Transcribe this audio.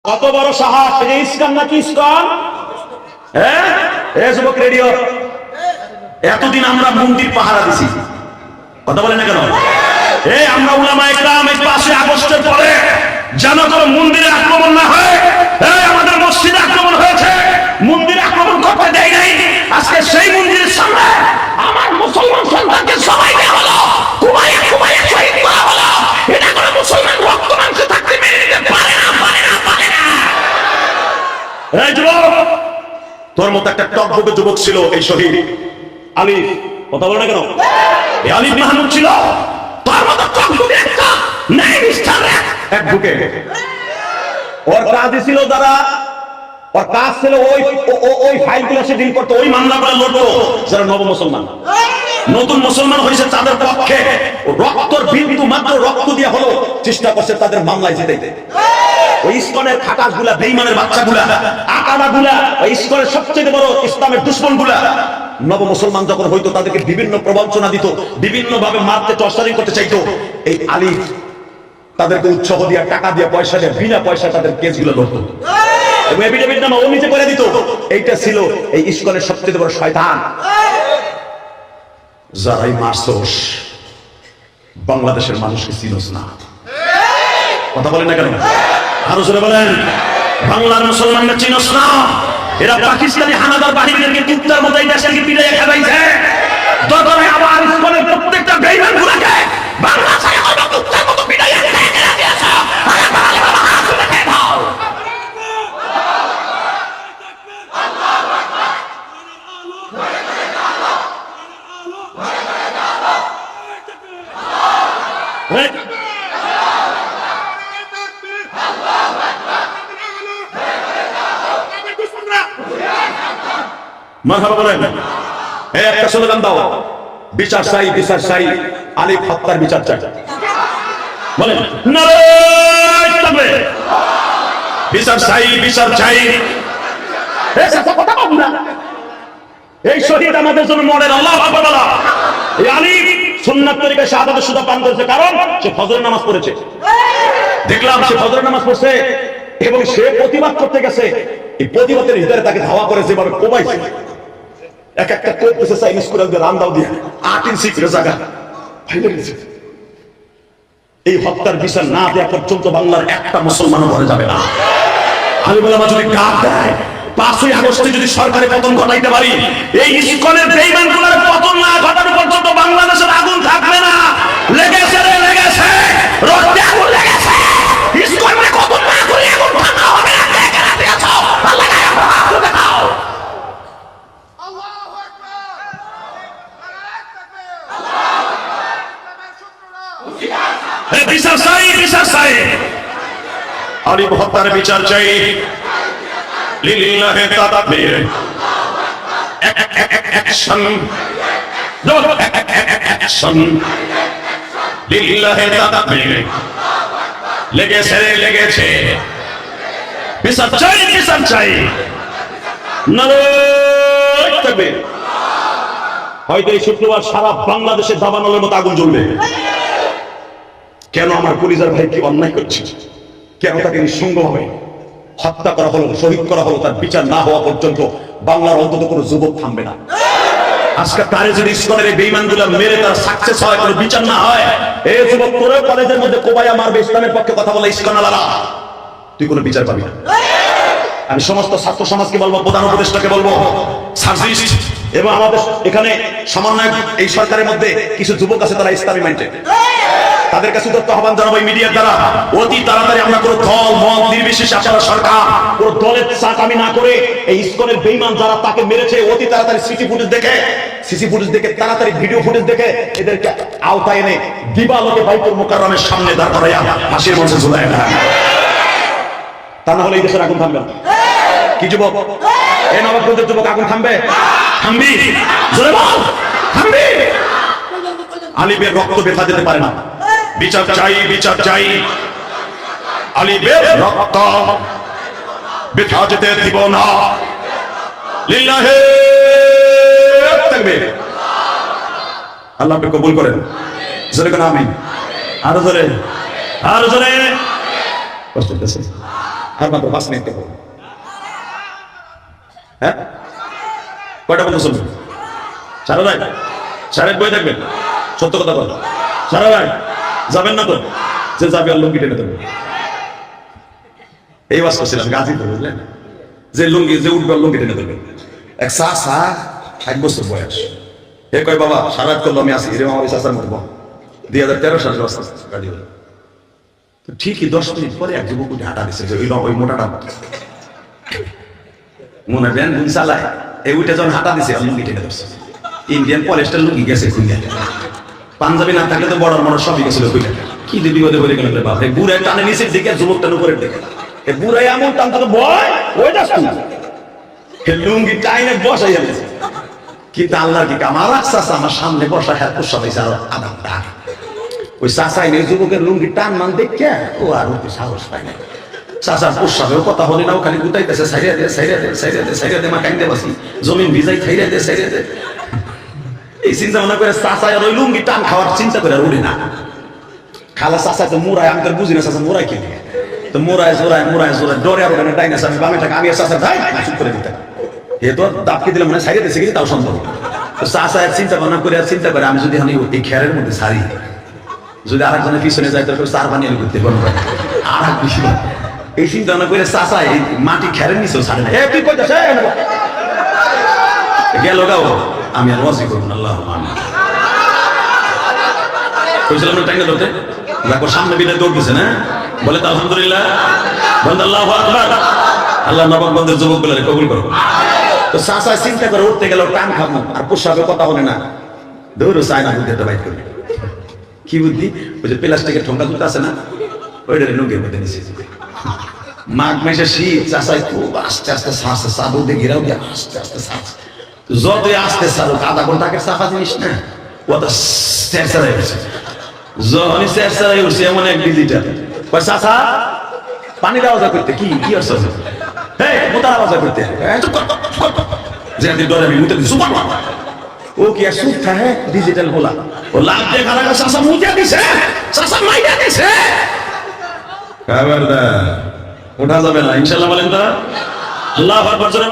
কত বড় সাহস! ইস্কন নাকি ইস্কন? হ্যাঁ, যুবক রেডিও, এতদিন আমরা মন্দির পাহারা দিছি, কথা বলে না কেন? আমরা উলামায়ে কেরাম এই 5 আগস্টের পরে যেন কোনো মন্দিরে আক্রমণ না হয়। আমাদের মসজিদে আক্রমণ হয়েছে, মন্দিরে আক্রমণ করতে দেয় নাই। আজকে সেই মন্দিরের সামনে আমার মুসলমান সন্তানকে সবাই দেওয়া হলো, কুমাইয়া কুমাইয়া শহীদ করা হলো। এটা কোনো মুসলমান রক্ত মাংস থাকতে মেনে নিতে পারে না, পারে না, পারে না। এই যুবক, তোর মতো একটা টকবকে যুবক ছিল এই শহীদ আলী, কথা বলে না কেন? এই আলী মাহমুদ ছিল তোর মতো টকবকে একটা নাই নিষ্ঠার এক ঢুকে। ওর কাজই ছিল যারা, ওর কাজ ছিল ওই ফাইলগুলো সে ডিল করতো, ওই মামলাগুলো লড়তো যারা নব মুসলমান, নতুন মুসলমান হয়েছে তাদের পক্ষে রক্তর বিন্দু মাত্র রক্ত দিয়ে হলো চেষ্টা করছে তাদের মামলায় জিতাইতে। ওই ইস্কনের খাটাসগুলা, বেঈমানের বাচ্চাগুলা, আকামাগুলা, ওই ইস্কনের সবচেয়ে বড় ইসলামের দুশমনগুলা নব মুসলমান যখন হইতো তাদেরকে বিভিন্ন প্রবঞ্চনা দিত, বিভিন্ন ভাবে মারতে টর্চারিং করতে চাইতো। এই আলী তাদেরকে উৎসাহ দিয়া, টাকা দিয়া, পয়সা দিয়া, বিনা পয়সা তাদের কেসগুলো লড়তো এবং এফিডেভিট নামা ও নিজে করে দিত। এইটা ছিল এই ইস্কনের সবচেয়ে বড় শয়তান। যারাই মারছস বাংলাদেশের মানুষকে চিনস না, কথা বলেন না কেন? আরো জোরে বলেন, বাংলার মুসলমানরা চিনস না। এরা পাকিস্তানি হানাদার বাহিনীদেরকে কুত্তার মতো এই দেশকে পিটাইয়া খেলাইছে। দরকারে আবার ইসলামের প্রত্যেকটা বেঈমানগুলোকে বাংলা ছাড়া কোনো কুত্তার মতো পিটাইয়া খেলা দিয়েছে। আরে বাবা বাবা আসলে কে দাও? আল্লাহু আকবার, মারহাবা বলেন। একটা স্লোগান দাও, বিচার চাই, বিচার চাই, আলী হত্যার বিচার চাই। বলেন নারায়ে তাকবীর, বিচার চাই, বিচার চাই। কথা বল না, এই শহীদ আমাদের জন্য মডেল। আল্লাহু আকবার বলা। এই আলী সুন্নাত তরিকায় শাহাদাতের সুধা পান করেছে, কারণ সে ফজরের নামাজ পড়েছে। দেখলাম সে ফজরের নামাজ পড়ছে এবং সে প্রতিবাদ করতে গেছে। এই প্রতিবাদের ভিতরে তাকে ধাওয়া করে যেভাবে কোবাইছে, এক একটা কোপ দিয়েছে চাইনিজ করে রান্দাও দিয়ে 8 ইঞ্চি করে জায়গা ফাইলে গেছে। এই হত্যার বিচার না দেওয়া পর্যন্ত বাংলার একটা মুসলমানও ঘরে যাবে না। আমি বললাম যদি কাজ দেয় 5ই আগস্টে যদি সরকারে পতন ঘটাইতে পারি, এই ইস্কনের বেঈমানগুলোর পতন না ঘটানো পর্যন্ত বাংলাদেশের আগুন থাকবে না। লেগেছে রে, লেগেছে, রক্তে আগুন লেগেছে। ইস্কনের পতন না করে আগুন ঠান্ডা হবে না। দেখে না দিয়েছ আল্লাহ গায়ে হাত দেখাও। আল্লাহু আকবার, নারায়ে তাকবীর, আল্লাহু আকবার। বিচার চাই, বিচার চাই, আলী হত্যার বিচার চাই। লিল্লাহি তাকবীর, অ্যাকশন, অ্যাকশন, লিল্লাহি তাকবীর। লেগেছে রে, লেগেছে, বিচার চাই, বিচার চাই, নারায়ে তাকবীর। হয়তো এই শুক্রবার সারা বাংলাদেশে দাবানলের মতো আগুন জ্বলবে। কেন আমার কলিজার ভাই কি অন্যায় করছে? কেন তাকে নিঃসঙ্গভাবে হত্যা করা হলো, শহীদ করা হলো? তার বিচার না হওয়া পর্যন্ত বাংলার অন্তত কোনো যুবক থামবে না। আজকে তারে যদি ইস্কনের এই বেঈমানগুলো মেরে তার সাকসেস হয়, কোনো বিচার না হয়, এই যুবক তোরে কলেজের মধ্যে কোবাইয়া মারবে, ইসলামের পক্ষে কথা বলে ইস্কনালারা, তুই কোনো বিচার পাবি না। আমি সমস্ত ছাত্র সমাজকে বলবো, প্রধান উপদেষ্টাকে বলবো, সার্জিস্ট এবং আমাদের এখানে সমন্বয় এই সরকারের মধ্যে কিছু যুবক আছে, তারা ইসলামী মাইন্ডেড, তাদের কাছে তো আহ্বান জানাবো মিডিয়ার দ্বারা অতি তাড়াতাড়ি আমরা কোনো দল মত নির্বিশেষে আপনারা সরকার কোনো দলের চাকামি না করে এই ইস্কনের বেঈমান যারা তাকে মেরেছে অতি তাড়াতাড়ি সিসি ফুটেজ দেখে তাড়াতাড়ি ভিডিও ফুটেজ দেখে এদেরকে আওতায় এনে দিবালোকে বাইতুল মুকাররমের সামনে দাঁড় করাইয়া ফাঁসির মঞ্চে ঝুলায় না। তা না হলে এই দেশের আগুন থামবে না। কি যুবক, এই নবাবগঞ্জের যুবক আগুন থামবে? থামবি? জোরে বল, থামবি? আলিবের রক্ত বেথা যেতে পারে না। বিচার চাই, বিচার চাই, আলিবের রক্ত বেথা যেতে দিব না। লিল্লাহি তাকবীর। আল্লাহ আপনি কবুল করেন। জোরে কোন আমিন। আরো জোরে, আরো জোরে। কষ্ট হচ্ছে। আর মাত্র 5 মিনিট দেখো। হ্যাঁ কয়টা বন্ধু চলবে? সারা ভাই সাড়ে বই থাকবেন, সত্য কথা বল। সারা ভাই যাবেন না তো? যে যাবে আর লুঙ্গি টেনে দেবে। এই বাস করছিলাম গাজীপুর, বুঝলেন? যে লুঙ্গি যে উঠবে লুঙ্গি টেনে দেবে। এক 1 বছর বয়স, এ কয় বাবা সারা রাত করলো আমি আসি রে আমার চাচার মতো 2013 সালে গাড়ি হলো। তো ঠিকই 10 মিনিট পরে এক যুবক উঠে হাঁটা দিচ্ছে, ওই মোটাটা মনে ব্যান গুন চালায়, এই উঠে যখন হাঁটা দিছে লুঙ্গি টেনে ধরছে। ইন্ডিয়ান পলিস্টার লুঙ্গি গেছে খুলে, পাঞ্জাবি না থাকলে তো বড় বড় সবই গেছিল খুলে। কি যে বিপদে পড়ে গেল রে বাপ। এই বুড়ায় টানে নিচের দিকে, যুবকটা উপরের দিকে। এই বুড়াই এমন টান তো ভয় ওইটা লুঙ্গি টাইনে বসাই যাচ্ছে। কিন্তু আল্লাহর কি কাম, আমার চাচা আমার সামনে বসা হ্যাঁ পোষা হয়েছে আরো আদামটা। ওই চাচাই নেই যুবকের লুঙ্গি টান মান দেখে ও আর ওকে সাহস পায় না। চাচার পোষাবেও কথা বলে না, ও খালি গুতাইতেছে সাইরা দে সাইরা দে সাইরা দে সাইরা দে, মা কাইন্দে বাসি জমিন ভিজাই সাইরা দে সাইরা দে। এই চিন্তা ভাবনা করে চাচা আর ওই লুঙ্গি টান খাওয়ার চিন্তা করে আর উঠে না। খালা চাচা তো মুরায়, আমি তো বুঝি না চাচা মুরাই কি তো মুরায় জোড়ায় ডরে আর ওখানে ডাইনাস আমি বামে থাকা, আমি চাচা ভাই চুপ করে দিতাম। এ তো দাপকে দিলাম মানে সাইডে দিয়েছে কিন্তু তাও সম্ভব। তো চাচা চিন্তা ভাবনা করে আর চিন্তা করে আমি যদি এই খেয়ারের মধ্যে সারি, যদি আরেকজনের পিছনে যাই তাহলে 4 বানিয়ে করতে পারবো আর এক বেশি। এই চিন্তা ভাবনা করে চাচা এই মাটি খেয়ারের নিচেও ছাড়ে না। তুই কই যাস গেল গাও, আমি আর ওয়াজি করবো না। আল্লাহ কইছিলাম না টাইনে ধরতে, দেখো সামনে বিদায় দৌড় দিছে না, বলে তো আলহামদুলিল্লাহ, বন্ধ আল্লাহু আকবার। আল্লাহ নবাবগঞ্জের যুবকগুলোরে কবুল করো। তো চাচা চিন্তা করে উঠতে গেল টান খাবো আর পোষাবে কথা বলে না, দৌড়ো চায় না বুদ্ধি বাইক করবে। কি বুদ্ধি? ওই যে প্লাস্টিকের ঠোঙ্গা দুটো আছে না, ওইটা লুঙ্গির মধ্যে নিচে। মাঘ মাসে শীত, চাচাই খুব আস্তে আস্তে ছাড়ছে, চাদর দিয়ে ঘেরাও দিয়ে আস্তে আস্তে ছাড়ছে। যতই আস্তে ছাড়ুক, আধা ঘন্টা আগে চাপা জিনিস না, ও তো চেরচারাই উঠছে। যখনই চেরচারাই উঠছে এমন এক ডিজিটাল চাচা পানির আওয়াজ করতে কি কি আসছে, হ্যাঁ মোতার আওয়াজ করতে ডরে আমি মুতে দিচ্ছি। ও কি আর সুখ থাকে ডিজিটাল বলা, ও লাভ দেখা লাগা চাচা মুতে দিছে, চাচা মাইরা দিছে। খবরদার ওঠা যাবে না ইনশাআল্লাহ, বলেন তো আল্লাহু আকবার।